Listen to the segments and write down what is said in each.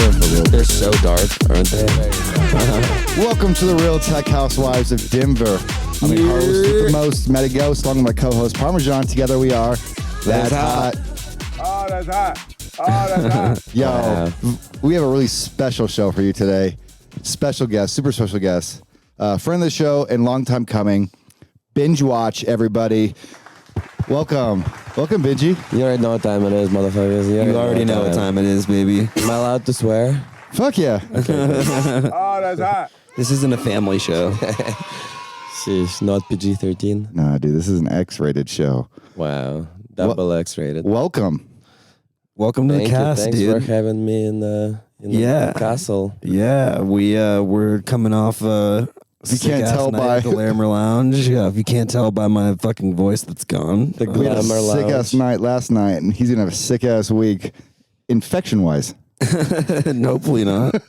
doing for real? They're so dark, aren't they? Welcome to the Real Tech Housewives of Denver. I'm your host with the most, Matty Ghost, along with my co-host Parmajawn. Together we are Thatz Hot. Oh, that's hot. Oh, that's hot. Yo, we have a really special show for you today. Special guest, super special guest. Friend of the show and long time coming. Bingewatch, everybody. Welcome. Welcome, Binge. You already know what time it is, motherfuckers. You already know what time it is, baby. Am I allowed to swear? Fuck yeah. Oh, that's hot. This isn't a family show. Sheesh, not PG-13. Nah, dude, this is an X-rated show. Wow, double X-rated. Welcome. Welcome to the cast, Thanks dude. for having me in the castle. Yeah, we're coming off If you can't tell by the Glamour Lounge. Yeah, if you can't tell by my fucking voice that's gone. The We had a Glamour Lounge. sick-ass night last night, and he's going to have a sick-ass week, infection-wise. And hopefully not.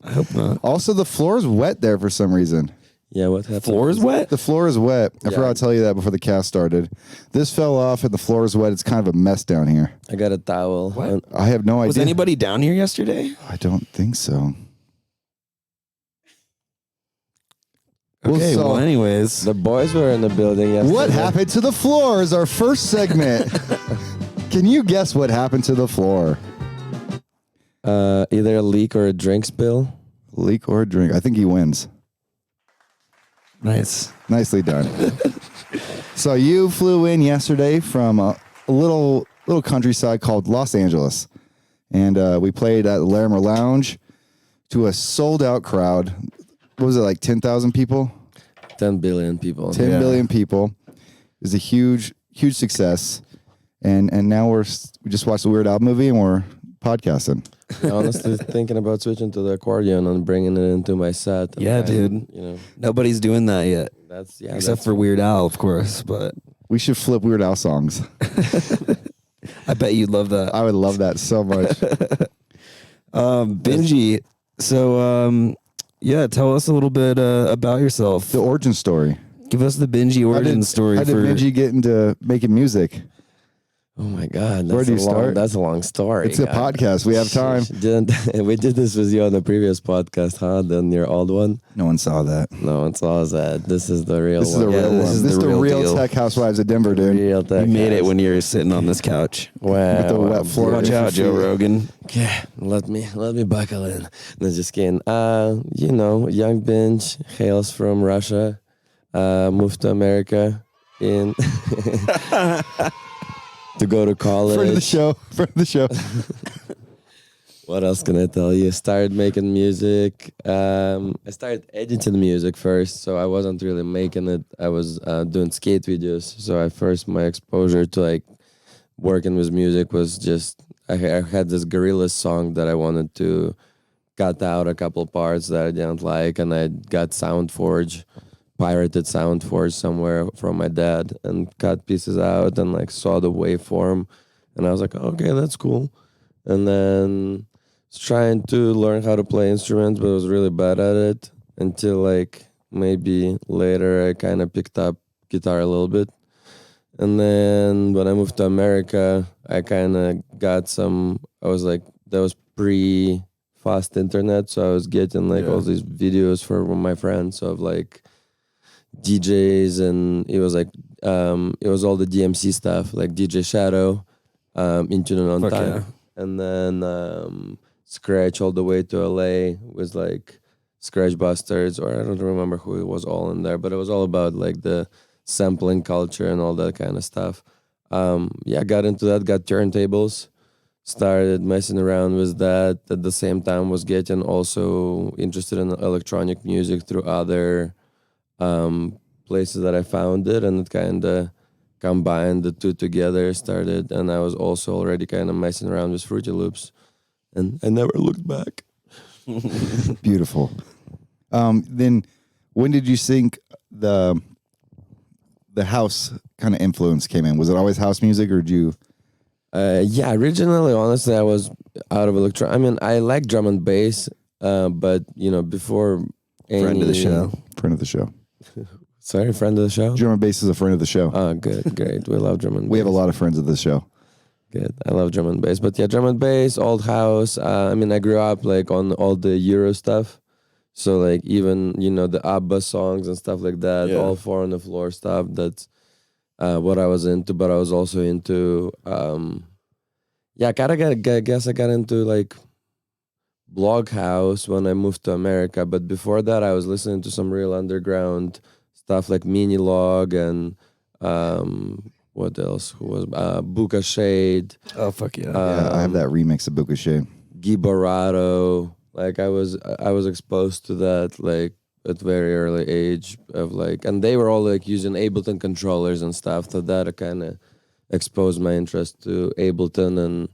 I hope not. Also, the floor is wet there for some reason. Yeah, what happened? Floor is wet? The floor is wet. I Yeah. forgot to tell you that before the cast started. This fell off and the floor is wet. It's kind of a mess down here. I got a towel. What? I have no idea. Was anybody down here yesterday? I don't think so. Okay, so- well, anyways. The boys were in the building yesterday. What happened to the floor is our first segment. Can you guess what happened to the floor? Either a leak or a drink spill. Leak or a drink? I think he wins. Nice. Nicely done. So you flew in yesterday from a little countryside called Los Angeles, and we played at the Glamour Lounge to a sold-out crowd. What was it, like 10,000 people? 10 billion people. 10 billion people. It was a huge success, and now we just watched the Weird Al movie and we're podcasting. Honestly, thinking about switching to the accordion and bringing it into my set. Yeah, dude. You know, Nobody's doing that yet. that's For Weird Al, of course, but We should flip Weird Al songs. I bet you'd love that. I would love that so much. Binge. So, yeah, tell us a little bit about yourself. The origin story. Give us the Binge origin story. How did Benji get into making music? Oh my God! Where do you start? That's a long story. It's a God. podcast. We have time. We did this with you on the previous podcast, huh? Then your old one. No one saw that. No one saw that. This is the real This is one. the real this one. is This is the the real real deal. Tech Housewives of Denver, dude. Real tech. You made it guys. when you're sitting on this couch. Wow. With the wet floor. Watch out, Joe Rogan. Okay, let me buckle in. No, just kidding. Young Binge hails from Russia. Moved to America in to go to college. Friend of the show. Friend of the show. What else can I tell you? Started making music. I started editing music first, so I wasn't really making it. I was doing skate videos. So my exposure to like working with music was just I had this Gorillaz song that I wanted to cut out a couple parts that I didn't like, and I got pirated SoundForge somewhere from my dad and cut pieces out and like saw the waveform, and I was like, okay, that's cool. And then trying to learn how to play instruments, but I was really bad at it until like maybe later I kind of picked up guitar a little bit. And then when I moved to America, I kind of got that was pre-fast internet, so I was getting like all these videos from my friends of like DJs, and it was like it was all the DMC stuff, like DJ Shadow, In Tune and On Fuck Time. yeah. And then Scratch all the way to LA was like Scratch Busters, or I don't remember who it was all in there, but it was all about like the sampling culture and all that kind of stuff. Got into that, got turntables, started messing around with that. At the same time was getting also interested in electronic music through other places that I found it, and it kind of combined the two together, and I was also already kind of messing around with Fruity Loops, and I never looked back. Beautiful. Then when did you think the house kind of influence came in? Was it always house music, or did you? Originally, honestly, I was out of electro. I mean, I like drum and bass, but before Friend of the show. Friend of the show. Sorry, friend of the show. Drum and bass is a friend of the show. Oh, good, great. We love drum and bass. We have a lot of friends of the show. good. I love drum and bass. But yeah, drum and bass, old house. I mean, I grew up like on all the Euro stuff. So like even, you know, the ABBA songs and stuff like that, Yeah. all four on the floor stuff. That's what I was into. But I was also into, yeah, guess I got into like blog house when I moved to America. But before that, I was listening to some real underground stuff like Mini Log and what else? Who was Buka Shade? Oh fuck yeah. Yeah, I have that remix of Bukashe. Guy Barato. Like I was exposed to that like at very early age of like, and they were all like using Ableton controllers and stuff. So that kind of exposed my interest to Ableton and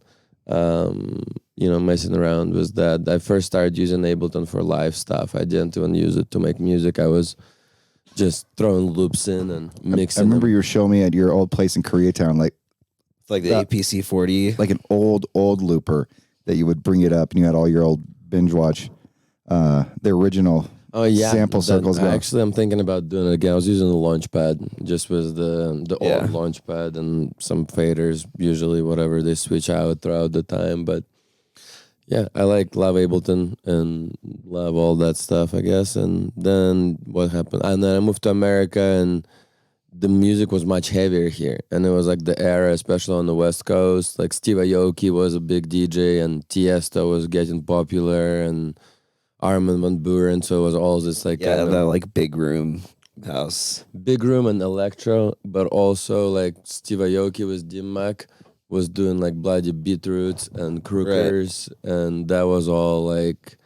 you know, messing around with that. I first started using Ableton for live stuff. I didn't even use it to make music. I was just throwing loops in and mixing. I remember them. you were showing me at your old place in Koreatown, like It's like the that- APC 40. like an old looper that you would bring it up, and you had all your old Bingewatch, the original sample circles going. Actually, I'm thinking about doing it again. I was using the Launchpad, just with the Yeah. old Launchpad and some faders, usually whatever they switch out throughout the time. But yeah, I love Ableton and love all that stuff, I guess. And then what happened? And then I moved to America, and the music was much heavier here. And it was like the era, especially on the West Coast. Like Steve Aoki was a big DJ, and Tiesto was getting popular, and Armin van Buuren. So it was all this like Yeah, kind of that like big room house. big room and electro, but also like Steve Aoki with D-Mac was doing like Bloody Beetroots and Crookers, and that was all like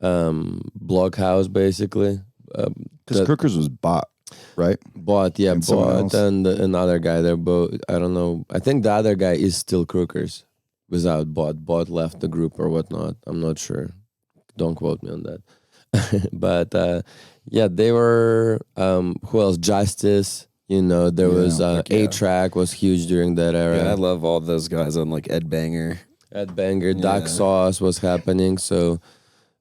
Blockhouse basically. Because Crookers was bought, right? Bought, yeah, And someone Bought else? and another guy. They're both, I don't know. I think the other guy is still Crookers without Bought. Bought left the group or whatnot. I'm not sure. Don't quote me on that. But yeah, they were, who else? Justice. You know, there was fuck yeah. A-Track was huge during that era. Yeah, I love all those guys on like Ed Banger. Ed Banger, Duck Sauce was happening. So,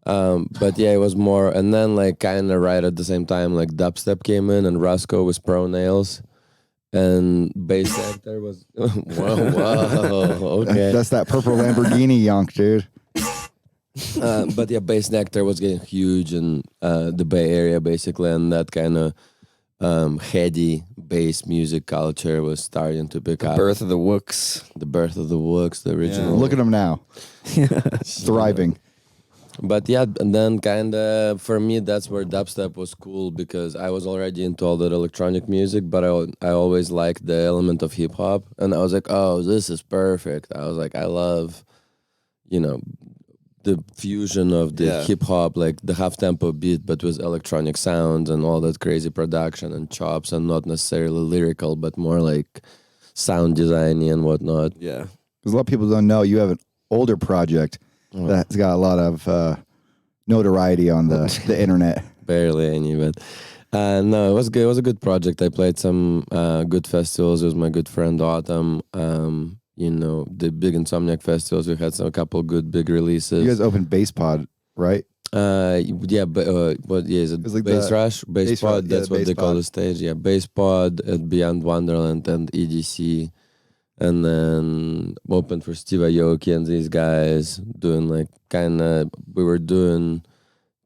but yeah, it was more, and then like kind of right at the same time, like dubstep came in, and Roscoe was Pro Nails, and Bass Nectar was whoa, okay. That's that purple Lamborghini yonk, dude. But yeah, Bass Nectar was getting huge in the Bay Area basically, and that kind of heady bass music culture was starting to pick up. Birth of the Wooks. The birth of the Wooks, the original. Look at him now, thriving. But yeah, and then kind of for me, that's where dubstep was cool because I was already into all that electronic music, but I always liked the element of hip hop, and I was like, oh, this is perfect. I was like, I love, you know, the fusion of the hip hop, like the half tempo beat, but with electronic sounds and all that crazy production and chops, and not necessarily lyrical, but more like sound designy and whatnot. Yeah. Because a lot of people don't know you have an older project that's got a lot of notoriety on the internet. Barely any, but no, it was good. It was a good project. I played some good festivals with my good friend Autumn. You know, the big Insomniac festivals. We had a couple good big releases. You guys opened Bass Pod, right? Yeah, but what? Yeah, is it It's like Bass the- Rush, Bass Bass Pod? Rush, yeah, That's what Bass they call Pod. the stage. Yeah, Bass Pod at Beyond Wonderland and EDC, and then opened for Steve Aoki and these guys doing like kind of. We were doing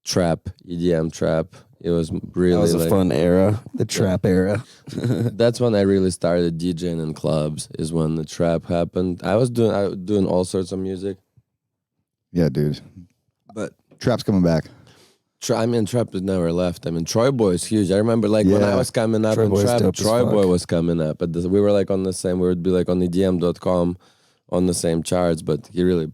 trap, EDM trap. It was really That was a like, fun era, the trap era. That's when I really started DJing in clubs. Is when the trap happened. I was doing all sorts of music, Yeah, dude. but Trap's coming back. I mean, trap has never left. I mean, Troy Boy is huge. I remember like when I Yeah. was coming up Troy in Boy's trap, dope as Troy Boy fuck. was coming up. But we were like on the same. We would be like on EDM.com on the same charts. But he really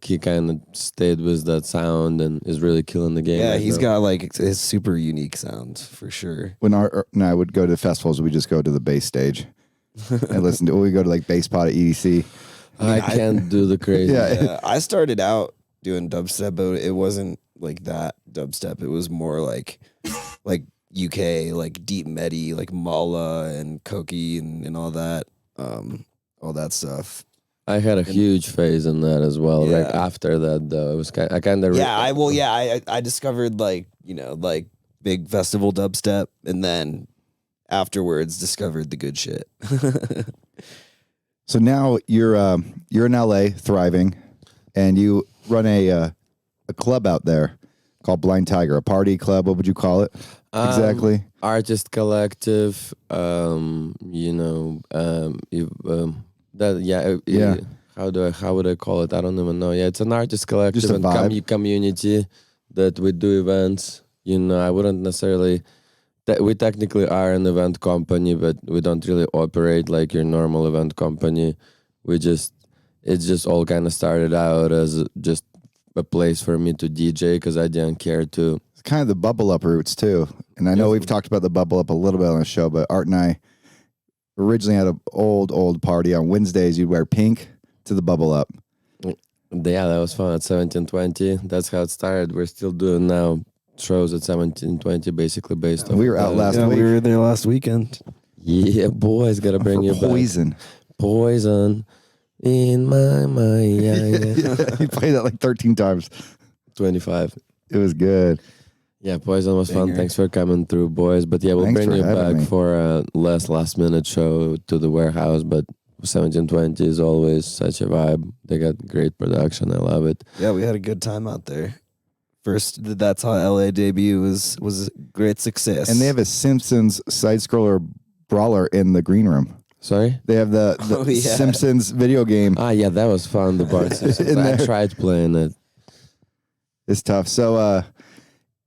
he kind of stayed with that sound and is really killing the game. Yeah, right he's now. got like his super unique sound for sure. When I would go to festivals, we just go to the bass stage and listen to. We go to like Bass Pod at EDC. I can't do the crazy. Yeah. Yeah, I started out doing dubstep, but it wasn't like that dubstep. It was more like UK, like deep medi, like Mala and Koki and all that stuff. I had a huge phase in that as well. Like Yeah. after that, though, it was I kind of I discovered like big festival dubstep, and then afterwards discovered the good shit. So now you're in LA, thriving, and you run a club out there called Blind Tiger, a party club. What would you call it exactly? Artist collective. How would I call it? I don't even know. Yeah, it's an artist collective Just a and vibe. community that we do events. I wouldn't necessarily. We technically are an event company, but we don't really operate like your normal event company. It's just all kind of started out as just a place for me to DJ because I didn't care to. It's kind of the bubble up roots too. And I know we've talked about the bubble up a little bit on the show, but Art and I originally had an old party on Wednesdays. You'd wear pink to the bubble up. Yeah, that was fun at 1720. That's how it started. We're still doing now shows at 1720, basically based on. We were out last Yeah, week. we were there last weekend. Yeah, boys, gotta bring you back. Poison. Poison in my mind. Yeah. You played that like 13 times. 25. It was good. Yeah, Poison was fun. Banger. Thanks for coming through, boys. But yeah, we'll Thanks bring for you having back me. for a last minute show to the warehouse. But 1720 is always such a vibe. They got great production. I love it. Yeah, we had a good time out there. First, the Thatz Hot LA debut was a great success. And they have a Simpsons side scroller brawler in the green room. Sorry? They have the Oh, yeah. Simpsons video game. Yeah, that was fun. The Bart Simpsons. I there. tried playing it. It's tough. So,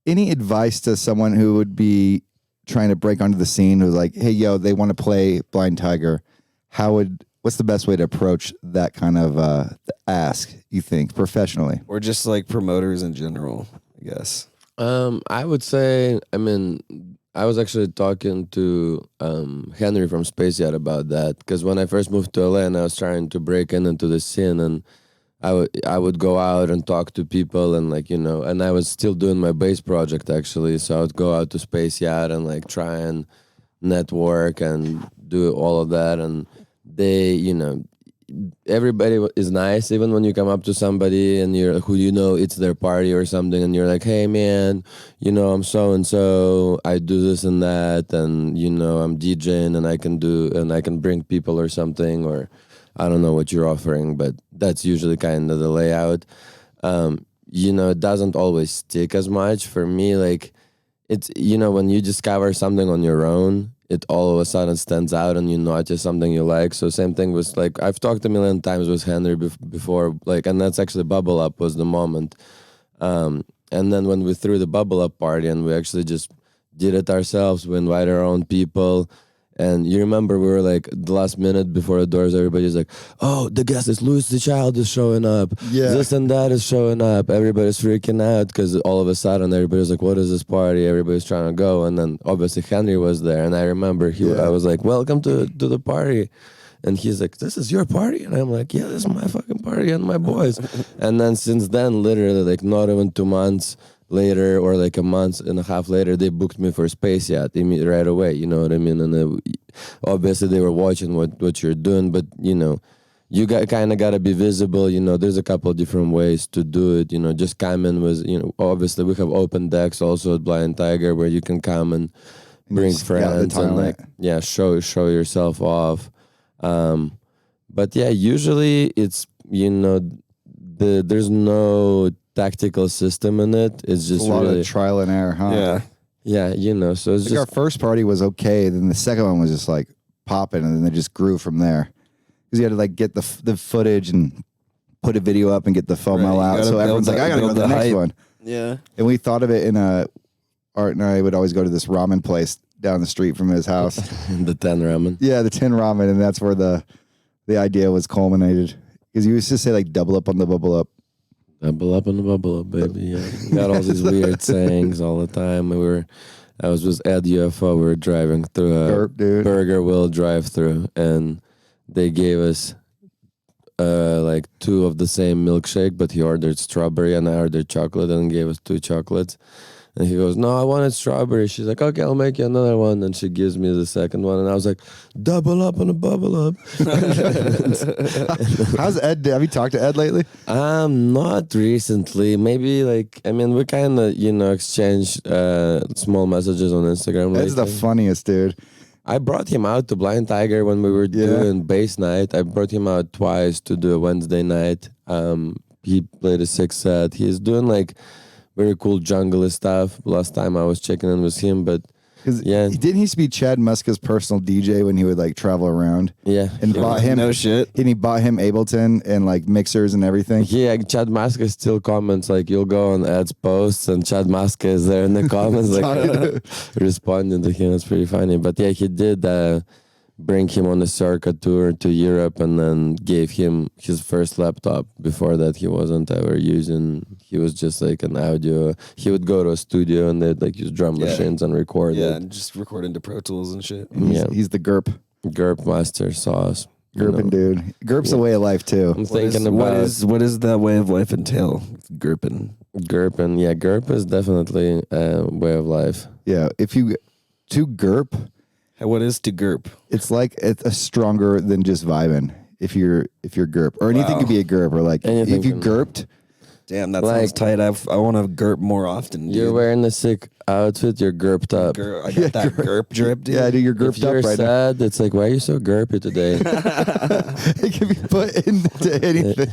any advice to someone who would be trying to break onto the scene who's like, hey, yo, they want to play Blind Tiger? What's the best way to approach that kind of ask, you think, professionally? or just like promoters in general, I guess. I would say, I was actually talking to Henry from Space Yacht about that because when I first moved to LA and I was trying to break into the scene, and I would go out and talk to people and and I was still doing my bass project actually, so I would go out to Space Yacht and try and network and do all of that, and they everybody is nice even when you come up to somebody and you're it's their party or something and you're like, hey man, I'm so and so, I do this and that, and I'm DJing and I can bring people or something, or I don't know what you're offering, but that's usually kind of the layout. It doesn't always stick as much for me. Like it's when you discover something on your own, it all of a sudden stands out and you notice something you like. So same thing with I've talked a million times with Henry before, and that's actually Bubble Up was the moment. And then when we threw the Bubble Up party and we actually just did it ourselves, we invited our own people. And you remember we were the last minute before the doors, everybody's like, oh, the guest is Louis the Child is showing up. Yeah. This and that is showing up. Everybody's freaking out because all of a sudden everybody's like, what is this party? Everybody's trying to go. And then obviously Henry was there. And I remember I was like, welcome to the party. And he's like, this is your party? And I'm like, yeah, this is my fucking party and my boys. And then since then, literally not even 2 months later or a month and a half later, they booked me for Space Yacht right away, you know what I mean? And obviously they were watching what you're doing, but you kind of got to be visible. There's a couple of different ways to do it. Just come in with, obviously we have open decks also at Blind Tiger where you can come and bring just scout the friends and talent. show yourself off. But yeah, usually it's, there's no tactical system in it. It's just a lot really of trial and error, huh? Yeah. so it's Our just first party was okay. Then the second one was just popping, and then they just grew from there. Because you had to get the footage and put a video up and get the FOMO Right, you out. gotta So everyone's build like, I gotta go to the the next hype. one. Yeah. And we thought of it in Art and I would always go to this ramen place down the street from his house. the 10 ramen. Yeah, the 10 ramen, and that's where the idea was culminated. Because you used to say double up on the bubble up. Double up on the bubble up, baby. Yeah. We got all these weird sayings all the time. I was with Ed UFO. We were driving through a Burp, dude. Burger Will drive-through, and they gave us 2 of the same milkshake, but he ordered strawberry and I ordered chocolate, and gave us 2 chocolates. And he goes, no, I wanted strawberry. She's like, okay, I'll make you another one. And she gives me the second one. And I was like, double up on the bubble up. How's Ed? Have you talked to Ed lately? Not recently. Maybe we kind of, exchange small messages on Instagram Ed's the lately. funniest dude. I brought him out to Blind Tiger when we were doing bass night. I brought him out twice to do a Wednesday night. He played a 6 set. He's doing like very cool jungle stuff. Last time I was checking in with him, but yeah, didn't he used to be Chad Muska's personal DJ when he would like travel around? Yeah, and bought him no shit. And he bought him Ableton and like mixers and everything. Yeah, Chad Muska still comments like you'll go on Ed's posts and Chad Muska is there in the comments like responding to him. It's pretty funny. But yeah, he did bring him on a circuit tour to Europe and then gave him his first laptop. Before that, he wasn't ever using. He was just like an audio. He would go to a studio and they'd like use drum machines and record it. And just record into Pro Tools and shit. And he's the GURP. GURP master sauce. GURPing dude. GURP's a way of life too. I'm thinking about what is that way of life entail? GURPing. GURPing. Yeah, GURP is definitely a way of life. Yeah, if you to GURP. What is to GURP? It's like it's a stronger than just vibing. If you're GURP or anything could be a GURP or like anything if you GURPed. Damn, that sounds tight. I want to GURP more often. Dude. You're wearing a sick outfit. You're GURPed up. I got that GURP drip, dude. Yeah, dude, you're GURPed If you're up right sad, it's like, why are you so GURPy today? It can be put into anything.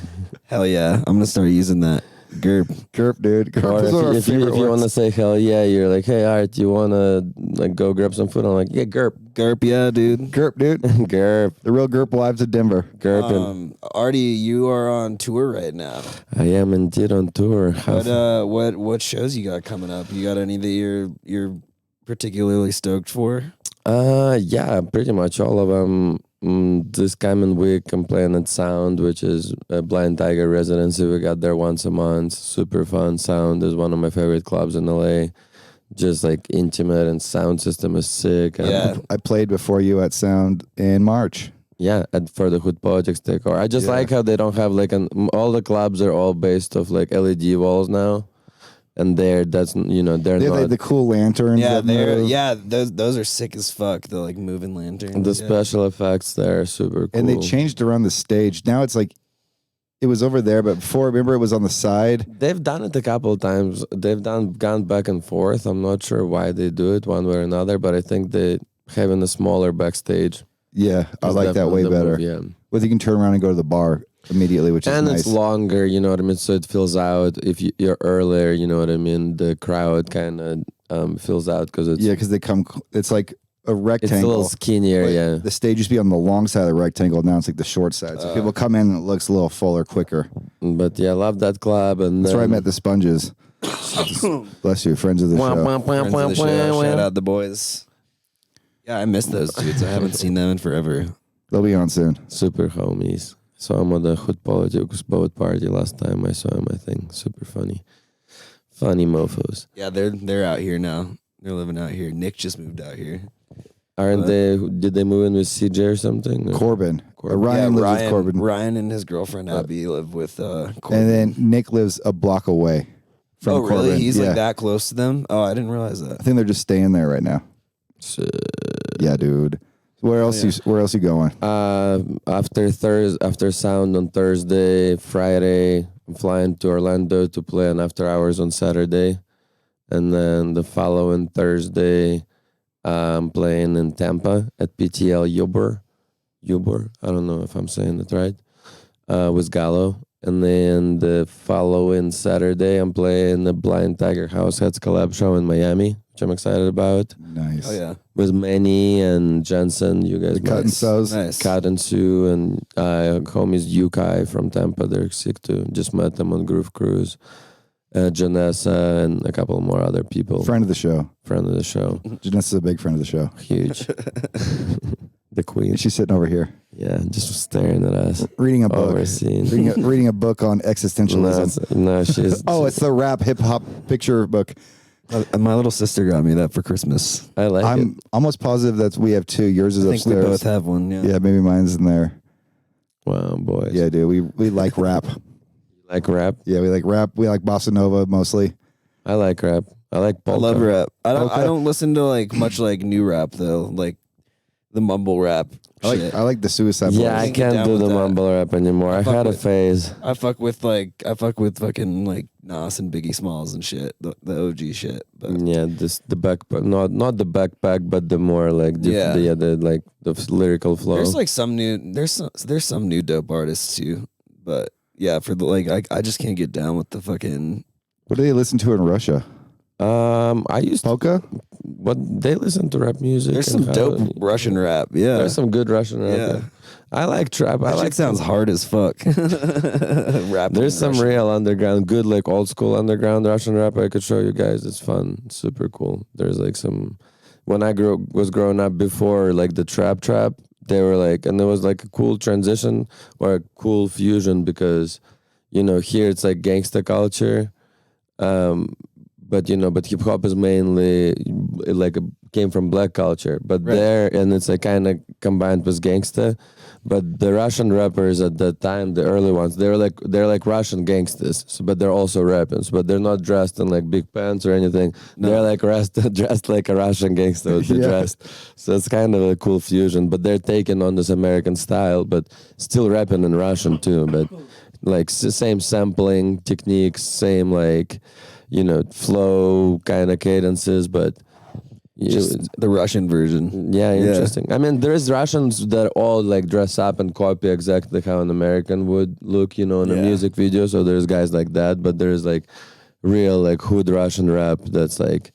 Hell yeah, I'm gonna start using that. GURP, dude. GURP Or is one of our if you favorite want to words. say hell yeah, you're like, hey Art, you want to like go grab some food? I'm like, yeah, GURP. GURP, yeah, dude. GURP, dude. GURP. The real GURP wives of Denver. GURPing. Artie, you are on tour right now. I am indeed on tour. What shows you got coming up? You got any that you're particularly stoked for? Yeah, pretty much all of them. This coming week, I'm playing at Sound, which is a Blind Tiger residency. We got there once a month. Super fun. Sound is one of my favorite clubs in LA. Just like intimate and sound system is sick. And I played before you at Sound in March. yeah, for the Hood Politics Decor. I just like how they don't have like all the clubs are all based off like LED walls now. And they're they have not like the cool lanterns. Yeah, that move. those are sick as fuck. The like moving lanterns. the special effects there are super cool. And they changed around the stage. Now it's like it was over there, but before, remember, it was on the side. They've done it a couple of times. They've gone back and forth. I'm not sure why they do it one way or another, but I think they having a smaller backstage. Yeah, I is like that way definitely the better. move, yeah. Well, you can turn around and go to the bar immediately, which is And nice. it's longer, you know what I mean? So it fills out. If you're earlier, you know what I mean? The crowd kind of fills out because it's Yeah, because they come. It's like a rectangle. it's a little skinnier, Like, yeah. The stage used to be on the long side of the rectangle. Now it's like the short side. So people come in and it looks a little fuller, quicker. But yeah, I love that club. And That's where I met the Sponges. Bless you, friends of the show. Friends of the show. Shout out the boys. Yeah, I miss those dudes. I haven't seen them in forever. They'll be on soon. Super homies. Saw him at the Hood Politics boat party last time I saw him, I think. Super funny. Funny mofos. Yeah, they're out here now. They're living out here. Nick just moved out here. Aren't they? Did they move in with CJ or something? Or- Corbin. Corbin. Ryan lives with Corbin. Ryan and his girlfriend Abby live with Corbin. And then Nick lives a block away from oh, really? Corbin. He's Yeah. like that close to them? Oh, I didn't realize that. I think they're just staying there right now. Yeah, dude. Where else you going? After Sound on Thursday, Friday, I'm flying to Orlando to play an after hours on Saturday. And then the following Thursday, I'm playing in Tampa at PTL Yubor. I don't know if I'm saying it right. With Gallo. And then the following Saturday, I'm playing the Blind Tiger House Heads collab show in Miami, which I'm excited about. Nice. Oh, yeah. With Manny and Jensen, you guys The Cut and Sews. Nice. Kat and Sue and homies Yukai from Tampa. They're sick too. Just met them on Groove Cruise. Janessa and a couple more other people. Friend of the show. Friend of the show. Janessa's a big friend of the show. Huge. The queen. She's sitting over here Yeah, just staring at us. reading a book. Overseen. reading a book on existentialism. No, she's. Oh, it's the rap hip hop picture book. My little sister got me that for Christmas. I like it. I'm almost positive that we have two. Yours is I think upstairs. we both have one. Yeah. Yeah, maybe mine's in there. Wow, boys. Yeah, dude. We like rap. Like rap? Yeah, we like rap. We like bossa nova mostly. I like rap. I like I polka. love rap. I Okay. don't listen to like much like new rap though. Like the mumble rap. Shit. I like the suicide. Yeah, Boys. I can't do the mumble rap anymore. I fuck had a with- phase. I fuck with fucking like Nas and Biggie Smalls and shit. The OG shit. But Yeah, the backpack, not the backpack, but the more like the lyrical flow. there's like there's some new dope artists too. But yeah, for the I just can't get down with the fucking. What do they listen to in Russia? I used to, Polka? but they listen to rap music. There's and some dope Russian rap. Yeah, There's some good Russian rap. Yeah. I like trap. I that like shit sounds hard as fuck. Rap. There's some Russian. real underground, good like old school underground Russian rap I could show you guys. It's fun, it's super cool. There's like some when I was growing up before like the trap, they were like, and there was like a cool transition or a cool fusion because here it's like gangsta culture, but hip hop is mainly like came from black culture, but Right. there and it's like kind of combined with gangsta. But the Russian rappers at that time, the early ones, they're like Russian gangsters, but they're also rapping. But they're not dressed in like big pants or anything. No. They're like dressed like a Russian gangster would be Yeah. dressed. So it's kind of a cool fusion. But they're taking on this American style, but still rapping in Russian too. But like same sampling techniques, same like flow kind of cadences, but. Just the Russian version. Yeah, Yeah. interesting. I mean, there's Russians that all like dress up and copy exactly how an American would look, in a Yeah. music video. So there's guys like that, but there's like real like hood Russian rap that's like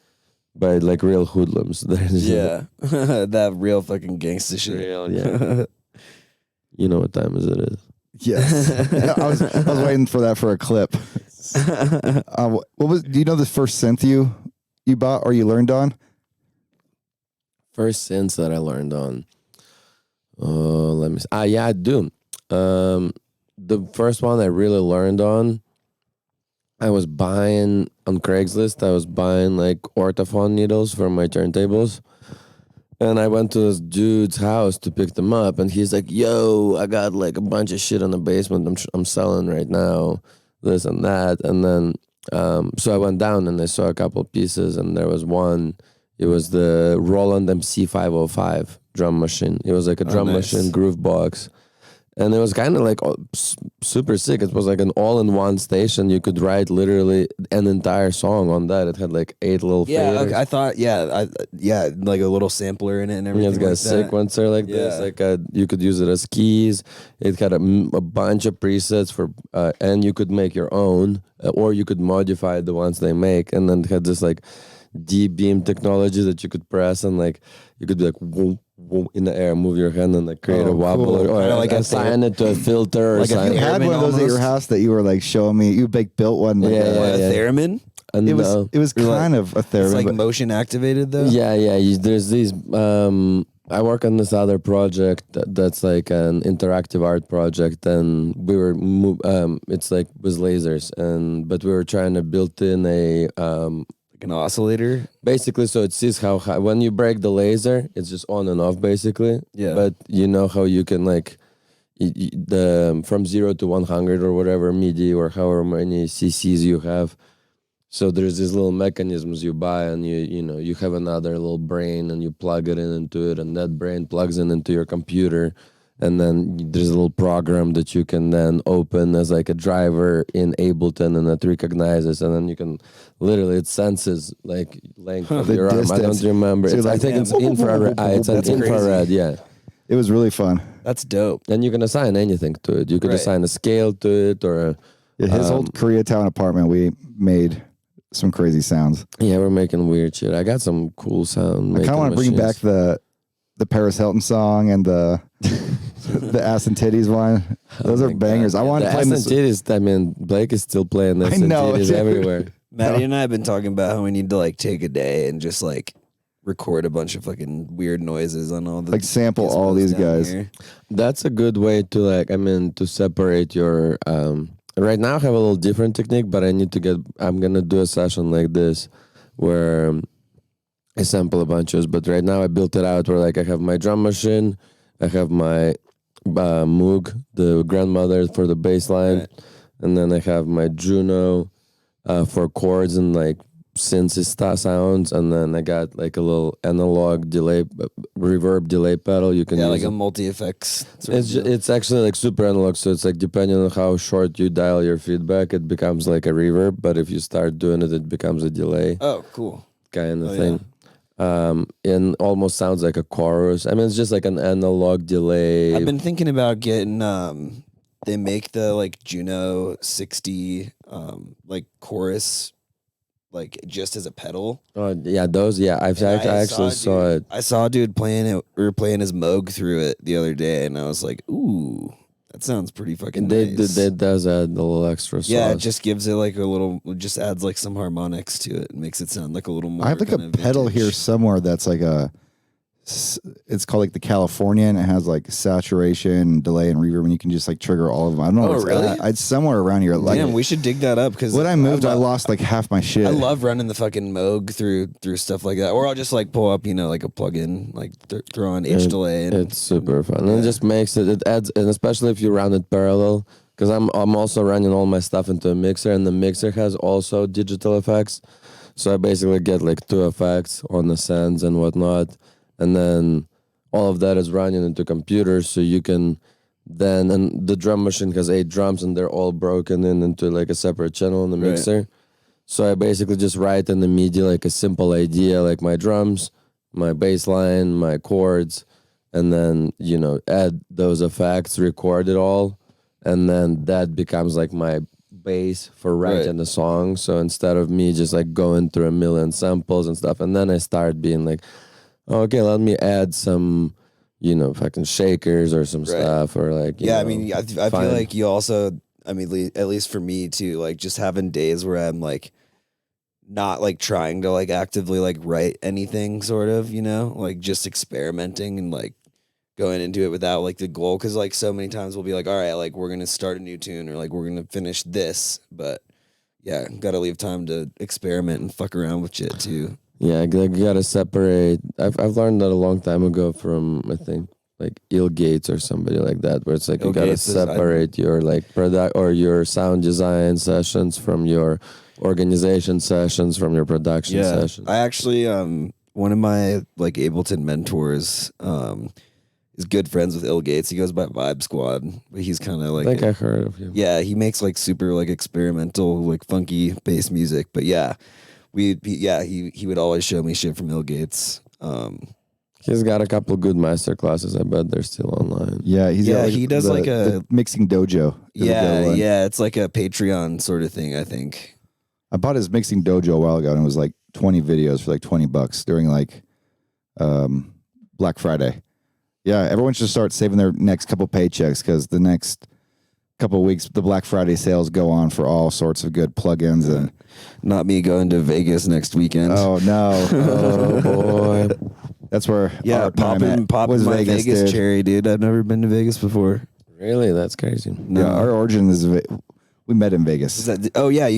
by like real hoodlums. There's Yeah, that real fucking gangsta shit. real, yeah. You know what time is it is? Yes. Yeah, I was waiting for that for a clip. Do you know the first synth you bought or you learned on? First synths that I learned on. Let me see. Yeah, I do. The first one I really learned on, I was buying on Craigslist. I was buying like orthophone needles for my turntables. And I went to this dude's house to pick them up. And he's like, yo, I got like a bunch of shit in the basement I'm selling right now. This and that. And then, so I went down and I saw a couple pieces. And there was one. It was the Roland MC505 drum machine. It was like a drum nice. machine groove box. And it was kind of like super sick. It was like an all-in-one station. You could write literally an entire song on that. It had like 8 little Yeah, faders. okay, I thought, like a little sampler in it and Yeah, everything. it's got a like that. sequencer like this. Yeah. Like you could use it as keys. It had a bunch of presets for, and you could make your own, or you could modify the ones they make. And then it had this like D-beam technology that you could press and like you could be like whoom, whoom, in the air, move your hand and like create Oh, a wobble cool. or Kinda like a assign it to a filter or like a something. You had Theremin one of those at your almost. house that you were like showing me. You built one. Like Yeah, that. What, yeah. a theremin? And It was kind of a It's theremin. like but motion activated though. yeah. There's these. I work on this other project that's like an interactive art project, and we were it's like with lasers, but we were trying to build in a Like an oscillator. basically so it sees how high, when you break the laser, it's just on and off basically. Yeah. But you know how you can like the from 0 to 100 or whatever MIDI or however many CCs you have. So there's these little mechanisms you buy, and you have another little brain, and you plug it into it, and that brain plugs into your computer, and then there's a little program that you can then open as like a driver in Ableton, and it recognizes, and then you can literally it senses like length of The your arm. I distance. don't remember. So It's, you're I like, think man, it's infrared. It's an That's crazy. infrared, yeah. it was really fun. That's dope. And you can assign anything to it. You could Right. assign a scale to it, or His old Koreatown apartment, we made some crazy sounds. yeah, we're making weird shit. I got some cool sound. I kind of want to bring back the Paris Hilton song and the ass and titties one. Those are bangers. I want the to play ass and this. titties. I mean, Blake is still playing this I and know, titties dude. everywhere. Maddie and I have been talking about how we need to like take a day and just like record a bunch of fucking weird noises on all the Like sample all gizmos these down guys. here. That's a good way to to separate your. Right now, I have a little different technique, but I'm gonna do a session like this where I sample a bunch of. But right now, I built it out where like I have my drum machine, I have my Moog, the grandmother for the bass line, Right. and then I have my Juno for chords and like synthy sounds, and then I got like a little analog delay, reverb delay pedal. You can use like it. a multi-effects. It's actually like super analog, so it's like depending on how short you dial your feedback, it becomes like a reverb. But if you start doing it, it becomes a delay. Oh, cool. Kind of thing. And almost sounds like a chorus. I mean, it's just like an analog delay. I've been thinking about getting. They make the like Juno 60 like chorus like just as a pedal. Oh yeah, those. Yeah, I actually saw it. I saw a dude playing it. We were playing his Moog through it the other day, and I was like, "Ooh, that sounds pretty fucking nice." They does add a little extra sauce. Yeah, it just gives it like a little. Just adds like some harmonics to it. It makes it sound like a little more. I have like a kind of pedal vintage. here somewhere that's like it's called like the Californian. It has like saturation, delay, and reverb, and you can just like trigger all of them. I don't know. Oh, where it's really? at. It's somewhere around here. Like, Damn, we should dig that up because when I moved, I lost like half my shit. I love running the fucking Moog through stuff like that, or I'll just like pull up, like a plugin, like throw on H delay. And, It's super fun. And it just makes it adds, and especially if you run it parallel, because I'm also running all my stuff into a mixer, and the mixer has also digital effects. So I basically get like 2 effects on the sends and whatnot, and then all of that is running into computers, so you can then, and the drum machine has 8 drums, and they're all broken into like a separate channel in the Right. mixer. So I basically just write in the MIDI like a simple idea, like my drums, my bass line, my chords, and then, add those effects, record it all, and then that becomes like my base for writing the song. So instead of me just like going through a million samples and stuff, and then I start being like, okay, let me add some, fucking shakers or some stuff, or like, I mean, I feel like you also, I mean, at least for me too, like just having days where I'm like not like trying to like actively like write anything, sort of, like just experimenting and like going into it without like the goal, because like so many times we'll be like, all right, like we're gonna start a new tune, or like we're gonna finish this, but yeah, gotta leave time to experiment and fuck around with shit too. Yeah, you gotta separate. I've learned that a long time ago from, I think, like Il Gates or somebody like that, where it's like you gotta separate your like product or your sound design sessions from your organization sessions from your production sessions. I actually one of my like Ableton mentors is good friends with Il Gates. He goes by Vibe Squad, but he's kind of like I think I heard of him. Yeah, he makes like super like experimental like funky bass music. But yeah, he would always show me shit from Il Gates. He's got a couple good master classes. I bet they're still online. Yeah, he does like the mixing dojo. It's like a Patreon sort of thing, I think. I bought his mixing dojo a while ago, and it was like 20 videos for like $20 during like Black Friday. Yeah, everyone should start saving their next couple paychecks, because the next couple of weeks the Black Friday sales go on for all sorts of good plugins. And not me going to Vegas next weekend. oh no, Oh boy. that's where popping my Vegas cherry, dude. I've never been to Vegas before. Really? That's crazy. Yeah, our origin is we met in Vegas. You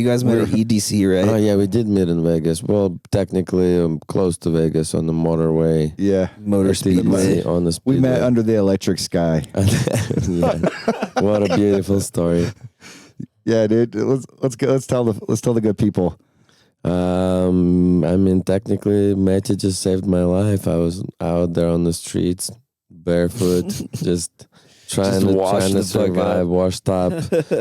guys met at EDC, right? Oh yeah, we did meet in Vegas. Well, technically, close to Vegas on the motorway. Yeah, Motor Speedway. On the speedway. we met under the electric sky. Yeah. What a beautiful story. Yeah, dude. Let's go. Let's tell the good people. I mean, technically, Matty just saved my life. I was out there on the streets, barefoot, just trying to survive, washed up,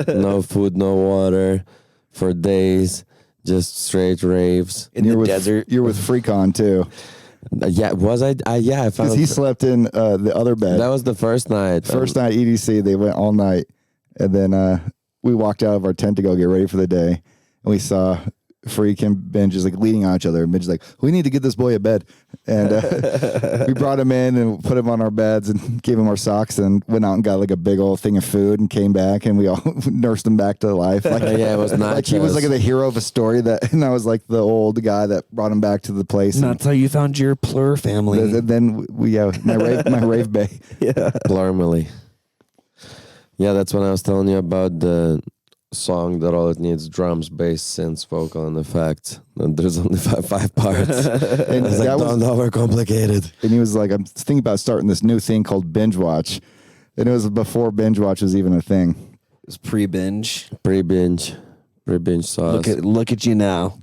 no food, no water for days, just straight raves. In the desert. You're with Freakon too. Yeah, was I? Yeah, I found Because he slept in the other bed. that was the first night. First night EDC, they went all night, and then we walked out of our tent to go get ready for the day, and we saw Freak and Binge just like leaning on each other. And Binge is like, we need to get this boy a bed, and we brought him in and put him on our beds and gave him our socks, and went out and got like a big old thing of food and came back, and we all nursed him back to life. Like, Yeah, it was like he was like the hero of a story and I was like the old guy that brought him back to the place. And that's how you found your plur family. Then my rave bay. Yeah. Normally. Yeah, that's when I was telling you about the song that all it needs: drums, bass, synths, vocal, and effects. And there's only five parts. And I was like, don't overcomplicate it. And he was like, I'm thinking about starting this new thing called Bingewatch. And it was before Bingewatch was even a thing. It was pre-binge. Pre-binge sauce. Look at you now.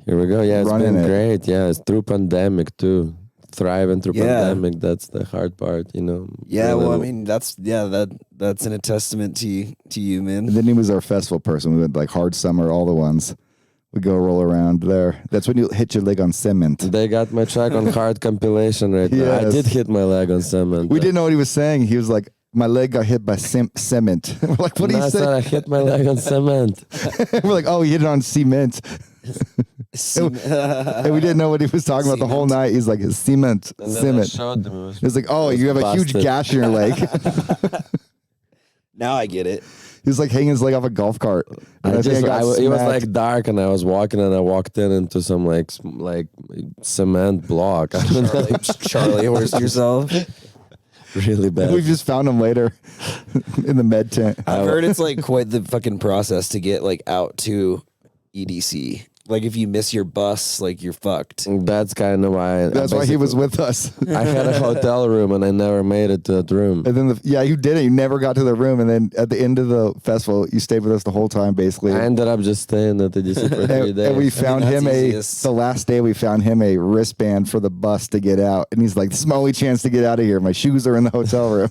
Here we go. Yeah, it's running been it. great. Yeah, it's through pandemic too. Thriving through Yeah. pandemic. That's the hard part, you know. Yeah, well, I Really- mean, that's an testament to you, man. And then he was our festival person. We went like Hard Summer, all the ones. We go roll around there. That's when you hit your leg on cement. They got my track on hard compilation right now. I Yes. did hit my leg on cement. We didn't know what he was saying. He was like, my leg got hit by cement. We're like, what do No, you I said say? I hit my leg on cement. We're like, oh, he hit it on cement. And we didn't know what he was talking about the whole night. He's like, cement, And then I cement. showed them. It was- He's like, oh, you have a huge busted. gash in your leg. Now I get it. He was like hanging his leg off a golf cart. And I think I got it was smacked. like dark, and I was walking, and I walked into some like cement block. I don't know, Charlie horsed yourself. really bad. We've just found him later in the med tent. I've heard it's like quite the fucking process to get like out to EDC. Like if you miss your bus, like you're fucked. That's kind of why. That's why he was with us. I had a hotel room, and I never made it to that room. And then, you didn't. You never got to the room. And then at the end of the festival, you stayed with us the whole time, basically. I ended up just staying at the DC for 3 days. And we found that's him easiest. the last day we found him a wristband for the bus to get out. And he's like, this is my only chance to get out of here. My shoes are in the hotel room.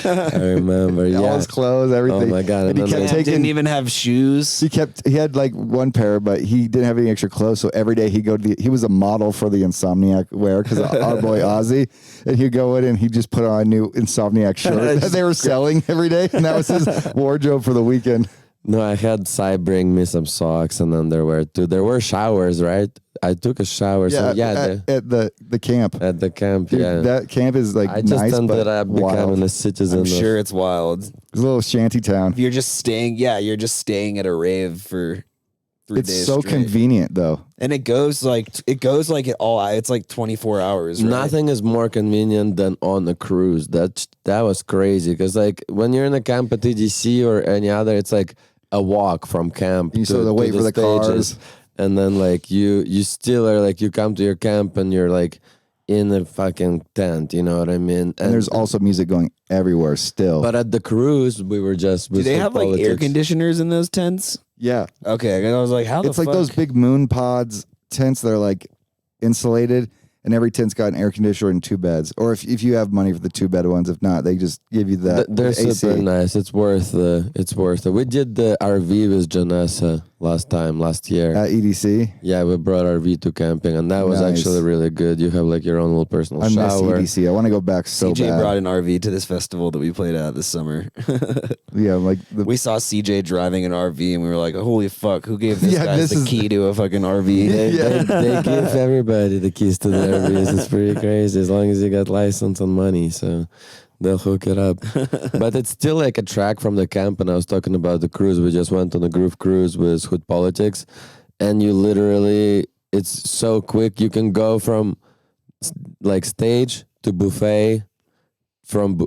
I remember. All Yeah. his clothes, everything. Oh my God, And he and then kept they- taking, Didn't even have shoes. he had like one pair, but he didn't have any extra clothes. So every day he was a model for the Insomniac wear because our boy Ozzy, and he'd go in and he'd just put on a new Insomniac shirt that they were selling every day, and that was his wardrobe for the weekend. No, I had Cy bring me some socks and underwear too. There were showers, right? I took a shower. So yeah, at the camp. at the camp. Dude, yeah. that camp is like I just nice, ended but up becoming wild. a citizen. I'm of- sure it's wild. It's a little shanty town. You're just staying at a rave for 3 days It's so straight. convenient though. And it goes like it's like 24 hours. Right? Nothing is more convenient than on a cruise. That was crazy because like when you're in a camp at TDC or any other, it's like a walk from camp. You still have to wait for the stages. cars. And then like you still are like you come to your camp and you're like in a fucking tent. You know what I mean? And there's also music going everywhere still. But at the cruise, we were just. Do they have like air conditioners in those tents? yeah, Okay, I was like, how the it's like fuck? those big moon pods tents that are like insulated, and every tent's got an air conditioner and 2 beds. Or if you have money for the 2-bed ones, if not, they just give you that. They're AC. super nice. It's worth it. We did the RV with Janessa last year. At EDC. Yeah, we brought RV to camping, and that was Nice. actually really good. You have like your own little personal I miss shower. EDC. I want to go back so CJ bad. brought an RV to this festival that we played at this summer. Yeah, like We saw CJ driving an RV and we were like, holy fuck, who gave this Yeah, guy this the is- key to a fucking RV? They give everybody the keys to their RVs. It's pretty crazy as long as you got license and money. So they'll hook it up. But it's still like a track from the camp. And I was talking about the cruise. We just went on a groove cruise with Hood Politics. And you literally, it's so quick. You can go from like stage to buffet from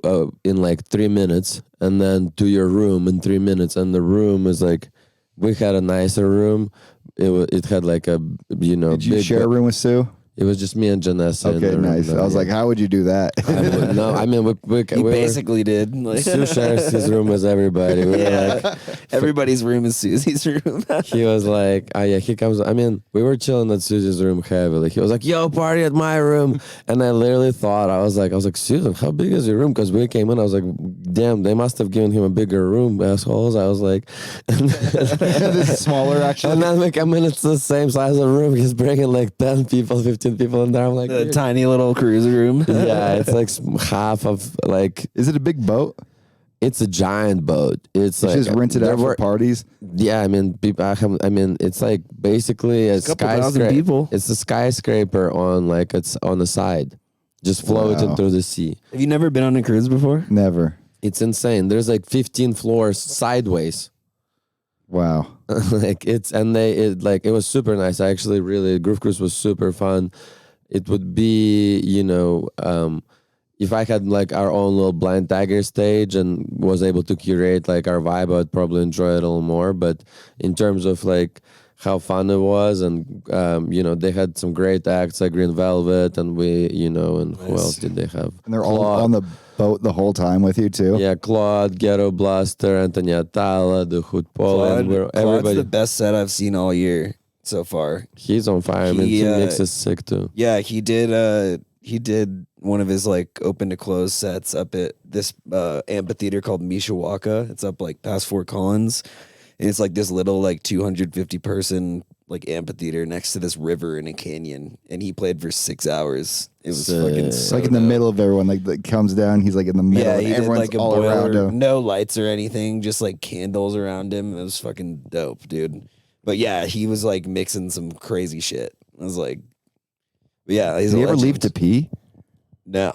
in like 3 minutes, and then to your room in 3 minutes. And the room is like, we had a nicer room. It had like a, you know, Did you big share a room with Sue? It was just me and Janessa. in Okay, the room, nice. though, I was yeah. like, how would you do that? No, I mean, we He basically did. Like, Sue shares his room with everybody. We were like, everybody's room is Susie's room. he was like, oh yeah, he comes. I mean, we were chilling at Susie's room heavily. He was like, yo, party at my room. And I literally thought, I was like, Susan, how big is your room? Because we came in, I was like, damn, they must have given him a bigger room, assholes. I was like, This is smaller, actually. and then we come in, it's the same size of room. He's bringing like 10 people, 15 people in there. I'm like, The "Dude." tiny little cruiser room. Yeah, it's like half of like, Is it a big boat? it's a giant boat. It's You like just rent it there out for were- parties? Yeah, I mean, it's like basically a couple thousand skyscraper. people. It's a skyscraper on like it's on the side, just floating Wow. through the sea. Have you never been on a cruise before? Never. It's insane. There's like 15 floors sideways. Wow. Like it was super nice. I actually really Groove Cruise was super fun. It would be, if I had like our own little blind tagger stage and was able to curate like our vibe, I'd probably enjoy it a little more. But in terms of like how fun it was, and they had some great acts like Green Velvet, and and who else did they have? And they're all Claude. on the boat the whole time with you, too? Yeah, Claude, Ghetto Blaster, Anthony Atala, the Hood Poland, Claude's everybody. the best set I've seen all year. so far. He's on fire. I mean, He, he mixes sick too. Yeah, he did one of his like open to close sets up at this amphitheater called Mishawaka. It's up like past Fort Collins. And it's like this little like 250 person like amphitheater next to this river in a canyon. And he played for 6 hours. It was Sick. fucking It's so like in the dope. middle of everyone, like that comes down. He's like in the middle, Yeah, and he did everyone's like a all around boiler, him. no lights or anything, just like candles around him. It was fucking dope, dude. But yeah, he was like mixing some crazy shit. I was like, yeah, he's Did a he ever leave legend. to pee? No,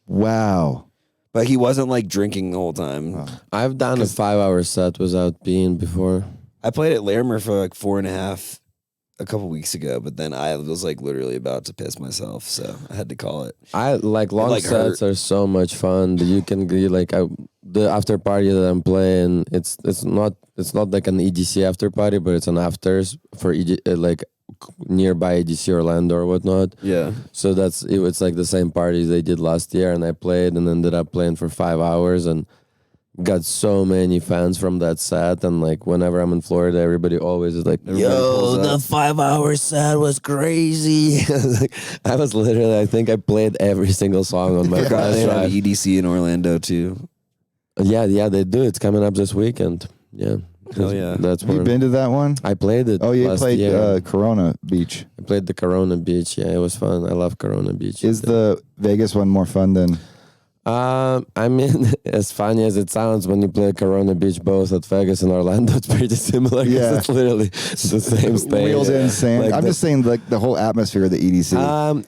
Wow. but he wasn't like drinking the whole time. Oh. I've done a 5-hour set without peeing before. I played at Larimer for like 4.5 a couple weeks ago, but then I was like literally about to piss myself, so I had to call it. I like long like, sets are so much fun. That you can the after party that I'm playing. It's not like an EDC after party, but it's an afters for like nearby EDC Orlando or whatnot. Yeah, So it's like the same party they did last year, and I played and ended up playing for 5 hours and got so many fans from that set. And like whenever I'm in Florida, everybody always is like, Everybody "Yo, pulls the up." 5-hour set was crazy." I was literally, I think I played every single song on my they flash have drive. EDC in Orlando too. Yeah, they do. It's coming up this weekend. Yeah, Hell yeah. That's Have you where been to that one? I played it. Oh, you last played year. Corona Beach. I played the Corona Beach. Yeah, it was fun. I love Corona Beach. Is the Vegas one more fun than? I mean, as funny as it sounds, when you play Corona Beach both at Vegas and Orlando, it's pretty similar. 'Cause Yeah. it's literally the same stage. Wheels in sand. Like I'm the- just saying, like the whole atmosphere of the E EDC.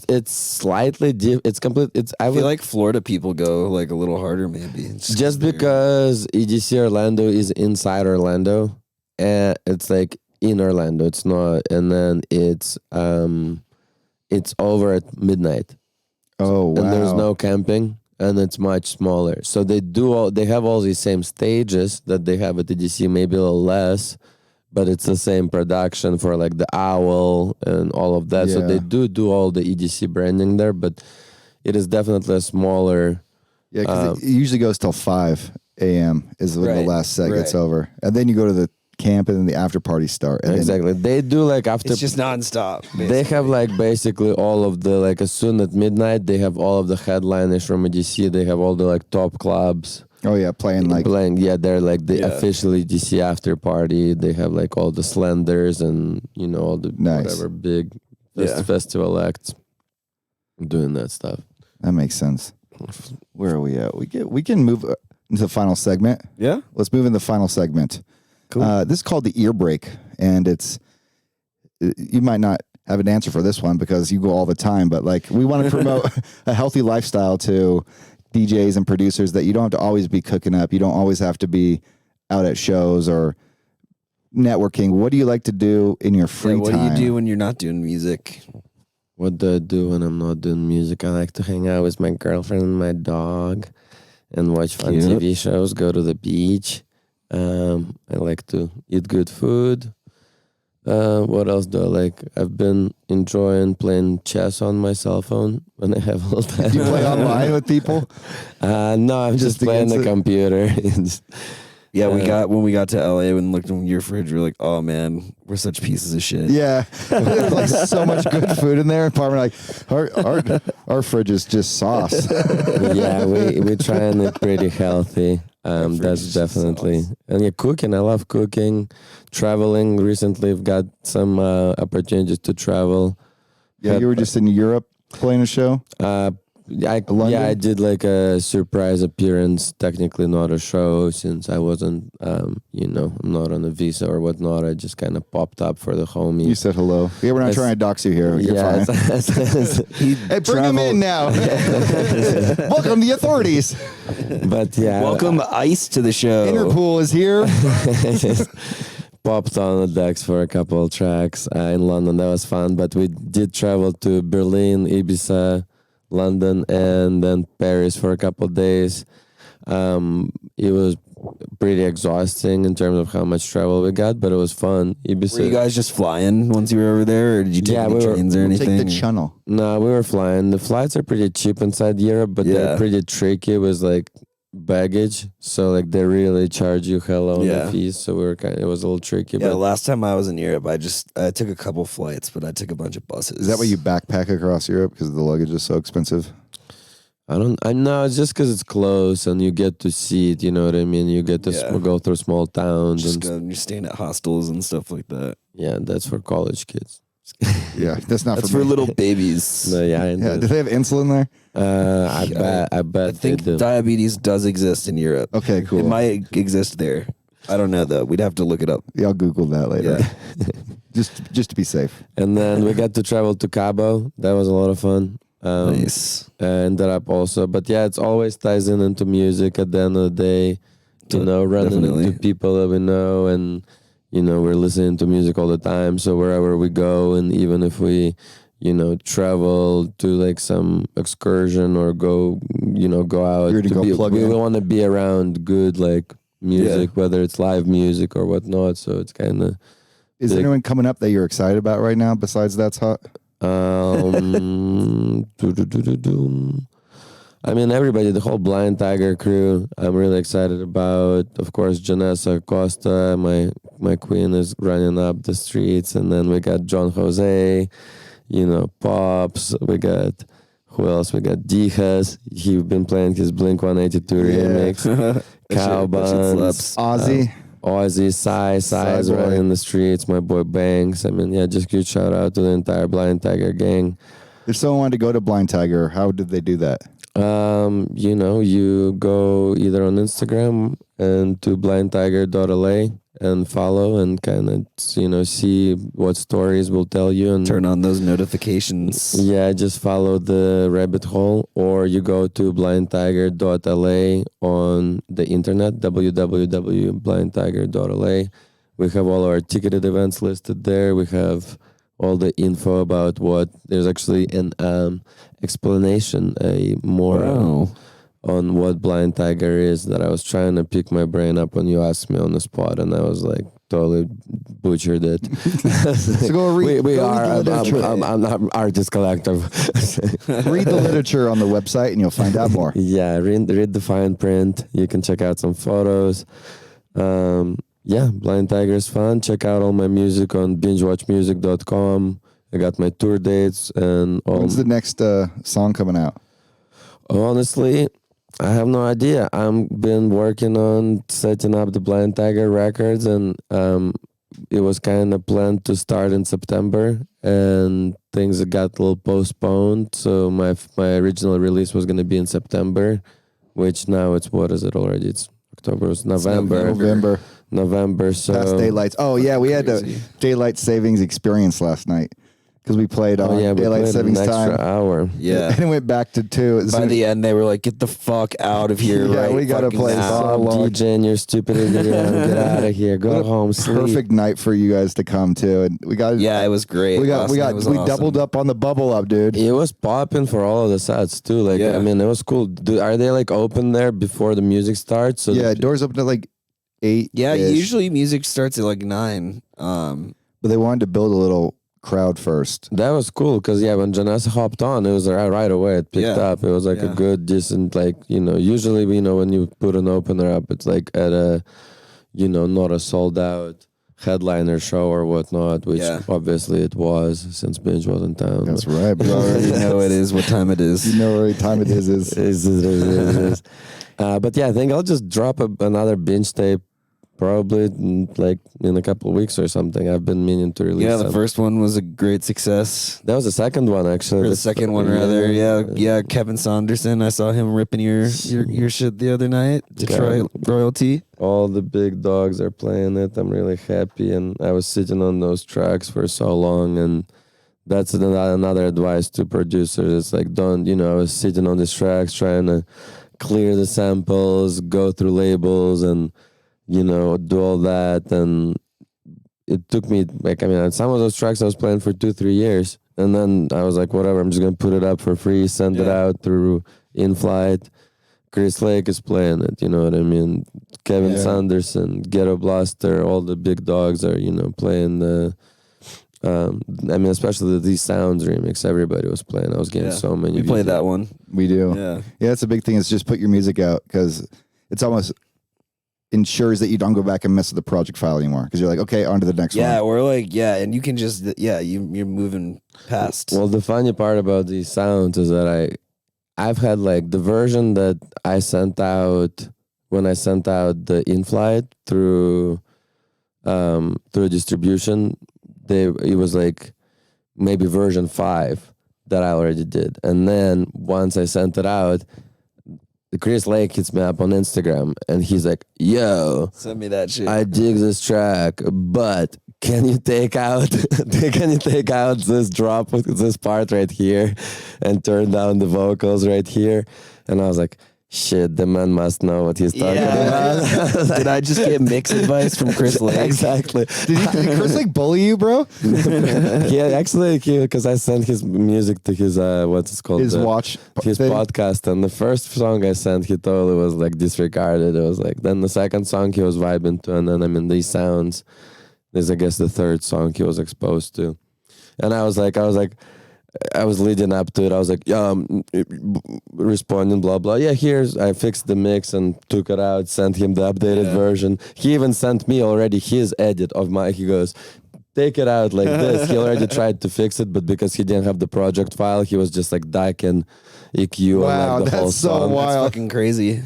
It's slightly it's complete. I feel like Florida people go like a little harder, maybe. It's just weird. because EDC Orlando is inside Orlando, and it's like in Orlando. It's not, and then it's over at midnight. oh wow! And there's no camping, and it's much smaller. So they have all these same stages that they have at the DC, maybe a little less, but it's the same production for like the Owl and all of that. So Yeah. they do all the EDC branding there, but it is definitely a smaller. Yeah, because it usually goes till 5 a.m. is when the Right, last set gets right. over, and then you go to the camp, and then the after parties start. And then- Exactly. They do like after It's just nonstop. they have like basically all of the like as soon at midnight they have all of the headliners from EDC. They have all the like top clubs. oh yeah, playing like Playing, yeah, they're like the Yeah. official EDC after party. They have like all the Slenders and all the Nice. whatever big Yeah. festival acts doing that stuff. that makes sense. Where are we at? We can move into the final segment. Yeah. Let's move in the final segment. Cool. This is called the ear break, and you might not have an answer for this one because you go all the time, but like we want to promote a healthy lifestyle to DJs and producers that you don't have to always be cooking up. You don't always have to be out at shows or networking. What do you like to do in your free What time? do you do when you're not doing music? What do I do when I'm not doing music? I like to hang out with my girlfriend and my dog and watch fun Cute. TV shows, go to the beach. I like to eat good food. What else do I like? I've been enjoying playing chess on my cell phone when I have all time. Do you play online with people? No, I'm just Just playing the against it? computer. Just- Yeah, when we got to LA and looked in your fridge, we were like, oh man, we're such pieces of shit. Yeah, there's like so much good food in there. And Parma like our fridge is just sauce. yeah, we try and eat pretty healthy. That's definitely and yeah, cooking. I love cooking, traveling. Recently, I've got some opportunities to travel. Yeah, you were just in Europe playing a show. London? I did like a surprise appearance. Technically, not a show since I wasn't, I'm not on a visa or whatnot. I just kind of popped up for the homies. You said hello. Yeah, we're not It's- trying to dox you here. You're yeah, fine. Hey, bring him in now. Welcome the authorities. but yeah, Welcome ICE to the show. Interpol is here. just popped on the decks for a couple of tracks in London. That was fun. But we did travel to Berlin, Ibiza, London, and then Paris for a couple of days. It was pretty exhausting in terms of how much travel we got, but it was fun. Ibiza. Were you guys just flying once you were over there, or did you take Yeah, any we were- trains or Take anything? the channel. No, we were flying. The flights are pretty cheap inside Europe, but Yeah. they're pretty tricky. It was like baggage, so like they really charge you hella on Yeah. the fees. So it was a little tricky. Yeah, the But last time I was in Europe, I took a couple flights, but I took a bunch of buses. Is that why you backpack across Europe because the luggage is so expensive? I know it's just because it's close and you get to see it. You know what I mean? You get to Yeah. go through small towns just and go and you're staying at hostels and stuff like that? yeah, that's for college kids. Yeah, that's not That's for for me. little babies. No, yeah, Yeah, do they have insulin there? I Yeah, bet. I bet I think they do. diabetes does exist in Europe. Okay, cool. It might exist there. I don't know though. We'd have to look it up. Yeah, I'll Google that later. Yeah. just to be safe. And then we got to travel to Cabo. That was a lot of fun. Nice. Ended up also, but yeah, it's always ties into music at the end of the day. You know, running Definitely. into people that we know, and you know, we're listening to music all the time. So wherever we go, and even if we, you know, travel to like some excursion or go out, You're gonna go plug we in. want to be around good like music, whether it's live music or whatnot. So it's kind of. Is there Big. anyone coming up that you're excited about right now besides That's Hot? I mean, everybody, the whole Blind Tiger crew, I'm really excited about. Of course, Janessa Costa, my queen, is running up the streets. And then we got John Jose, you know, Pops. We got, who else? We got Dijas. He's been playing his Blink 182 remix. Cow Buns. Ozzy. Ozzy, Sai is boy. running the streets. My boy Banks. I mean, yeah, just huge shout out to the entire Blind Tiger gang. If someone wanted to go to Blind Tiger, how did they do that? You know, you go either on Instagram and to blindtiger.la and follow and kind of, you know, see what stories will tell you. And Turn on those notifications. yeah, just follow the rabbit hole, or you go to blindtiger.la on the internet, www.blindtiger.la. We have all our ticketed events listed there. We have all the info about there's actually an explanation, on what Blind Tiger is that I was trying to pick my brain up when you asked me on the spot, and I was like totally butchered it. So go read. we go are. read the literature. I'm not artist collective. Read the literature on the website, and you'll find out more. Yeah, read the fine print. You can check out some photos. Yeah, Blind Tiger is fun. Check out all my music on bingewatchmusic.com. I got my tour dates and all. When's the next song coming out? Honestly, I have no idea. I've been working on setting up the Blind Tiger records, and it was kind of planned to start in September, and things got a little postponed. So my original release was going to be in September, which now it's, what is it already? It's October. It's November. November. So Past daylights. Oh yeah, we had a Crazy. daylight savings experience last night because we played on we daylight played savings an extra time. hour. Yeah. And it went back to 2. By the end, they were like, "Get the fuck out of here!" Yeah, right? we gotta fucking play now. so Stop long. DJing your stupid idiot. Get out of here. Go home. Sleep. Perfect night for you guys to come to, and we got Yeah, it was great. we Last night was awesome. doubled up on the bubble up, dude. It was popping for all of the sets too. Like, Yeah. I mean, it was cool. Are they like open there before the music starts? So Yeah, doors open at like 8. Yeah, usually music starts at like 9. But they wanted to build a little crowd first. that was cool because when Janessa hopped on, it was right away. It picked Yeah. up. It was like a Yeah. good, decent, like, you know. Usually, you know, when you put an opener up, it's like at a, you know, not a sold out headliner show or whatnot. Which Yeah. obviously it was, since Binge was in town. That's right, You bro. already know it is what time it is. You know what time it is. Is. But yeah, I think I'll just drop another Binge tape probably like in a couple of weeks or something. I've been meaning to release. Yeah, the some. first one was a great success. That was the second one actually. Or the second one, rather. Yeah. Kevin Saunderson. I saw him ripping your shit the other night. Detroit royalty. All the big dogs are playing it. I'm really happy, and I was sitting on those tracks for so long, and that's another advice to producers. It's like, don't, you know, I was sitting on these tracks trying to clear the samples, go through labels, and, you know, do all that. And it took me, like, I mean, some of those tracks I was playing for 2-3 years. And then I was like, whatever, I'm just going to put it up for free, send it out through in-flight. Chris Lake is playing it, you know what I mean? Kevin Sanderson, Ghetto Blaster, all the big dogs are, you know, playing the I mean, especially these sounds remix. Everybody was playing. I was getting so many. We played views. that one. We do. Yeah. Yeah, that's a big thing. Is just put your music out because it's almost ensures that you don't go back and mess with the project file anymore because you're like, okay, on to the next Yeah, one. we're like, and you can just, you're moving past. Well, the funny part about these sounds is that I've had like the version that I sent out when I sent out the in-flight through distribution. It was like maybe version 5 that I already did, and then once I sent it out, Chris Lake hits me up on Instagram and he's like, "Yo, Send me that shit. I dig this track, but can you take out this drop with this part right here and turn down the vocals right here?" And I was like, shit, the man must know what he's talking about. Did I just get mix advice from Chris Lake? Exactly. Did Chris like bully you, bro? Because I sent his music to his what's it called? His watch his thing? podcast, and the first song I sent, he totally was like disregarded. It was like, then the second song he was vibing to, and then I mean these sounds. This is, I guess, the third song he was exposed to, and I was leading up to it. I was like, responding, blah, blah. Yeah, I fixed the mix and took it out, sent him the updated version. He even sent me already his edit of he goes, take it out like this. He already tried to fix it, but because he didn't have the project file, he was just like DAC and EQ Wow, and like the whole that's so song. wild. That's fucking crazy.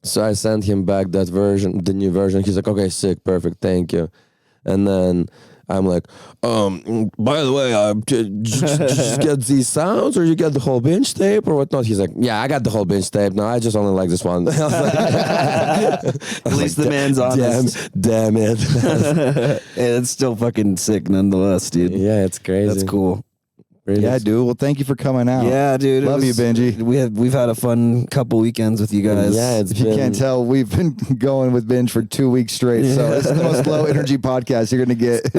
So I sent him back that version, the new version. He's like, okay, sick, perfect, thank you. And then I'm like, by the way, did you just get these sounds or you get the whole Binge tape or whatnot? He's like, yeah, I got the whole Binge tape. No, I just only like this one. At least the man's honest. Damn it. Hey, it's still fucking sick nonetheless, dude. Yeah, it's crazy. That's cool. Really. Yeah, dude. Well, thank you for coming out. Yeah, dude. Love you, Benji. We've had a fun couple weekends with you guys. Yeah, it's If you been, can't tell, we've been going with Binge for 2 weeks straight. So it's the most low energy podcast you're going to get.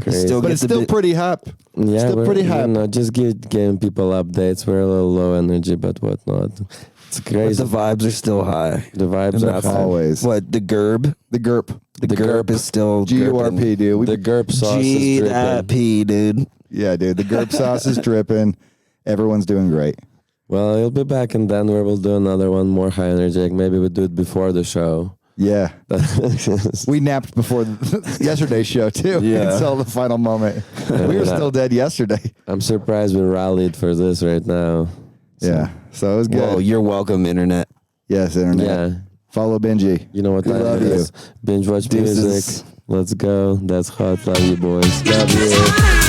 crazy. Still But get it's the still bit- pretty hype. Yeah, still we're, pretty you hype. know, just giving people updates. We're a little low energy, but whatnot. It's but crazy. the vibes are still high. The vibes And are that's high. Always. What, the GURB? The GURP. The GURP is still GURP, dude. We, The GURP sauce is G dripping. that P, dude. yeah, dude. The GURP sauce is dripping. Everyone's doing great. Well, you'll be back in Denver. We'll do another one more high energetic. Maybe we'll do it before the show. Yeah. We napped before yesterday's show, too. Yeah. Until the final moment. We were still dead yesterday. I'm surprised we rallied for this right now. Yeah. So it was good. Whoa, you're welcome, internet. Yes, internet. Yeah. Follow Benji. You know what We time love it you. is. Binge watch Deuces. music. Let's go. That's hot. Love you, boys. Love you.